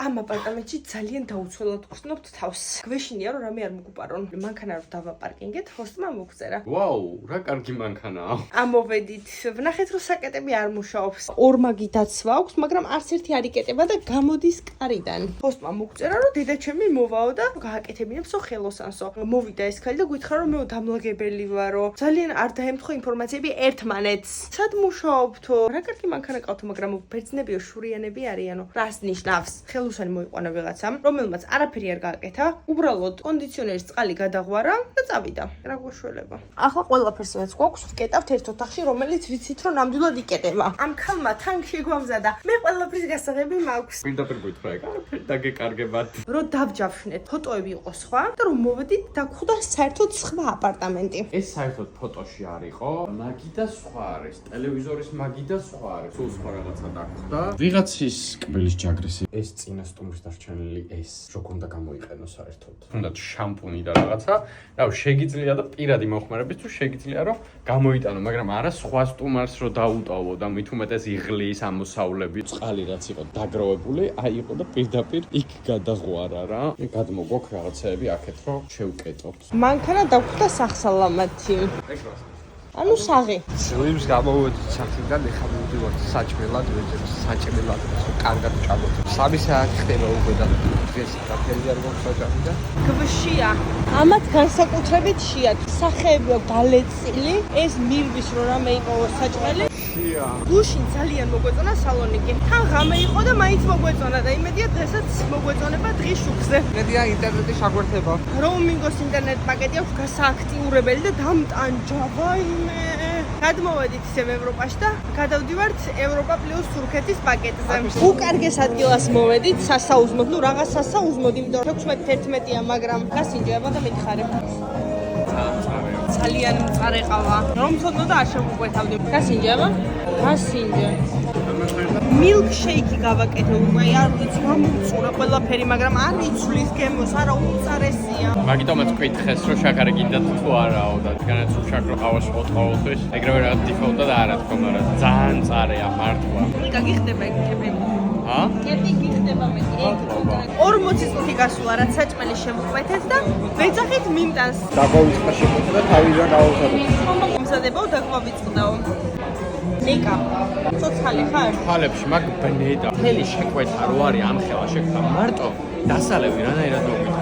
ამ აპარტამენტში ძალიან დაუცველად ვხსნობთ თავს. გვეშინია რომ რამე არ მოგუპარონ. მანქანა რომ დავაპარკინგეთ, ჰოსტმა მოგწერა. ვაუ, რა კარგი მანქანაა. ამოვედით. ვნახეთ რომ საკეტები არ მუშაობს. ორმაგი დაცვა აქვს, მაგრამ არც ერთი არ იკეტება და გამოდის კარიდან. ჰოსტმა მოგწერა რომ დედა ჩემი მოვაო და გააკეთებინებსო ხელოსანსო. მოვიდა ეს ქალი და გითხრა რომ მე დამლაგებელი ვარო. ძალიან არ დაემთხვა ინფორმაციები ერთმანეთს. სად მუშაობთო? რა კარგი მანქანა ყავთო, მაგრამ ბერძნებიო შურიანები არიანო. რას ნიშნავს? ხელოსანი მოიყვანა ვიღაცამ, რომელმაც არაფერი არ გააკეთა, უბრალოდ კონდიციონერის წყალი გადაღვარა და წავიდა. რა გვეშველება. ახლა ყველაფერს რაც გვაქვს ვკეტავთ ერთ ოთახში, რომელიც ვიცით რომ ნამდვილად იკეტება. ამ ქალმა თან შეგვამზადა. მე ყველაფრის გასაღები მაქვს. პირდაპირ გითხრა ეგ არაფერი დაგეკარგებათ. რომ დავჯავშნეთ, ფოტოები იყო სხვა და რომ მოვედით დაგვხვდა საერთოდ სხვა აპარტამენტი. ეს საერთოდ ფოტოში არ იყო, მაგი და სხვა არის, ტელევიზორის მაგი და სხვა არის. სულ სხვა რაღაცა დაგვხვდა. ვიღაცის კბილის ჯაგრისი. ეს წინა სტუმრის დარჩენილი ეს როგორ უნდა გამოიყენოს საერთოდ. თუნდაც შამპუნი და რაღაცა. რავი, შეგიძლია და პირადი მოხმარებით თუ შეგიძლია რომ გამოიტანო, მაგრამ არა სხვა სტუმარს რომ დაუტოვო და მით უმეტეს იღლის ამოსავლები. წყალი რაც იყო დაგროვებული, აი იყო და პირდაპირ იქ გადაღვარა რა. გადმოგვაქვს რაღაცეები აქეთ რომ შევკეტოთ. მანქანა დაგვხვდა სახსალამათი. ანუ საღი. სლიმს გამოვედით სახიდან, ეხლა მივდივართ საჭმელად, ვეძებს საჭმელად, კარგად ვჭამოთ. 3 საათი ხდება უკვე და დღეს კაფეები არ გვაქვს და გვშია. ამათ განსაკუთრებით შია. სახეები აქვს დალეწილი, ეს მირვის რომ რამე იყო საჭმელი. შია. გუშინ ძალიან მოგვეწონა სალონიკი. თან ღამე იყო და მაინც მოგვეწონა და იმედია დღესაც მოგვეწონება დღის შუქზე. მედია ინტერნეტი შაგვერთება. როუმინგოს ინტერნეტ პაკეტი აქვს გასააქტიურებელი და დამტანჯა, ვაიმე. გადმოვედით ისევ ევროპაში და გადავდივართ ევროპა პლუს თურქეთის პაკეტზე. უკარგეს ადგილას მოვედით სასაუზმოდ, ნუ რაღაც სასაუზმოდ, იმიტომ რომ 16-11-ია, მაგრამ გასინჯება და მითხარე. ძალიან მწარე ყავა. რომ ცოდნო და არ შემოგვეთავდი. გასინჯება? გასინჯე. მილკშეიკი გავაკეთე უკვე, არ ვიცი, გამომწურა ყველაფერი, მაგრამ არ იცვლის გემოს, არა უწარესია. მაგიტომაც გკითხეს რომ შაქარი გინდათ თუ არაო და განაც შაქრო ყავას მოწყობილთვის ეგრევე რაღაც დიფოლტად არა თქო, მაგრამ ძალიან მწარეა მართლა. ნიკა გიხდება ეგ კეპენი. ა? კეპი გიხდება მე. 40 წუთი გასულა რაც საჭმელი შევუყვეთეთ და ვეძახით მიმტანს. დაგვავიწყდა შემოხდა და თავიდან გავუზადე. მომზადებაო დაგვავიწყდაო. ნიკა, ცოცხალი ხარ? ხალებში მაგ ბნედა. მთელი შეკვეთა რო არის ამ ხელა შეკვეთა მარტო დასალევი რანაირად მოვიდა.